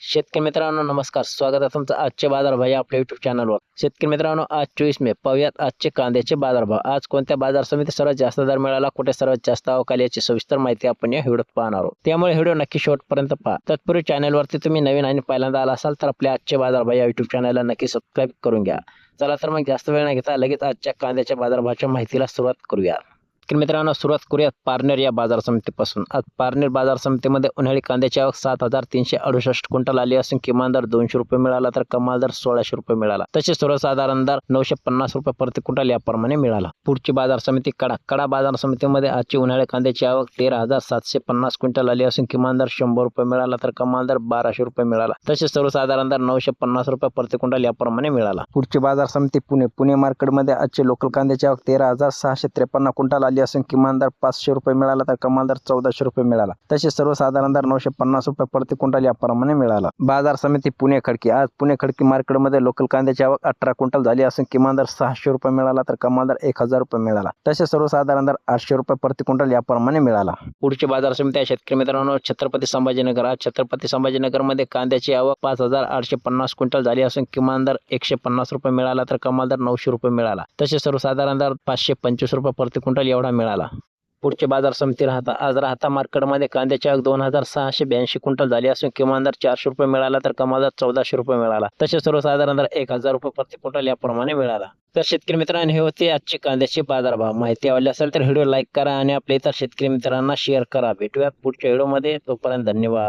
शेतकरी मित्रांनो नमस्कार, स्वागत आहे तुमचं आजचे बाजारभाव या आपल्या युट्यूब चॅनलवर। शेतकरी मित्रांनो आज 24 मे पाहूयात आजचे कांद्याचे बाजारभाव। आज कोणत्या बाजार समिती सर्वात जास्त दर मिळाला, कुठे सर्वात जास्त आवक आली याची सविस्तर माहिती आपण या व्हिडिओत पाहणार आहोत। त्यामुळे व्हिडिओ नक्की शेवटपर्यंत पहा। तत्पूर्वी चॅनलवरती तुम्ही नवीन आणि पहिल्यांदा आला असाल तर आपल्या आजचे बाजारभाव या युट्यूब चॅनलला नक्की सबस्क्राईब करून घ्या। चला तर मग जास्त वेळ न घेता लगेच आजच्या कांद्याच्या बाजारभावाच्या माहितीला सुरुवात करूया। मित्रांनो सुरुवात करूयात पारनेर या बाजार समितीपासून। आज पारनेर बाजार समितीमध्ये उन्हाळी कांद्याची आवक 7,368 क्विंटल आली असून किमान दर 200 रुपये मिळाला तर कमाल दर 1,600 रुपये मिळाला। तसेच सर्वसाधारण दर 950 रुपये प्रति क्विंटल याप्रमाणे मिळाला। पुढची बाजार समिती कडा बाजार समितीमध्ये आजची उन्हाळी कांद्याची आवक 13,750 क्विंटल आली असून किमान दर 100 रुपये मिळाला तर कमाल दर 1,200 रुपये मिळाला। तसेच सर्वसाधारण दर 950 रुपये प्रति क्विंटल याप्रमाणे मिळाला। पुढची बाजार समिती पुणे मार्केटमध्ये आजची लोकल कांद्याची आवक 13,653 क्विंटल आली असून किमान दर 500 रुपये मिळाला तर कमाल दर 1,400 रुपये मिळाला। तसेच सर्वसाधारण दर 950 रुपये प्रति क्विंटल याप्रमाणे मिळाला। बाजार समिती पुणे खडकी। आज पुणे खडकी मार्केटमध्ये लोकल कांद्याची आवक 18 क्विंटल झाली असून किमान दर 600 रुपये मिळाला तर कमाल दर 1,000 रुपये मिळाला। तसेच सर्वसाधारण दर 800 रुपये प्रति क्विंटल याप्रमाणे मिळाला। पुढची बाजार समिती आहे शेतकरी मित्रांनो छत्रपती संभाजीनगर। आज छत्रपती संभाजीनगर मध्ये कांद्याची आवक 5,850 क्विंटल झाली असून किमान दर 150 रुपये मिळाला तर कमाल दर 900 रुपये मिळाला। तसेच सर्वसाधारण दर 525 रुपये प्रति क्विंटल एवढा मिळाला। पुढची बाजार समिती राहता। आज राहता मार्केटमध्ये कांद्याची आवक 2,682 क्विंटल झाली असून किमान दर 400 रुपये मिळाला तर कमाल दर 1,400 रुपये मिळाला। तसेच सर्वसाधारण दर 1,000 रुपये प्रति क्विंटल याप्रमाणे मिळाला। तर शेतकरी मित्रांनो हे होते आजचे कांद्याचे बाजारभाव। माहिती आवडली असेल तर व्हिडिओ लाईक करा आणि आपल्या इतर शेतकरी मित्रांना शेअर करा। भेटूयात पुढच्या व्हिडिओमध्ये, तोपर्यंत धन्यवाद।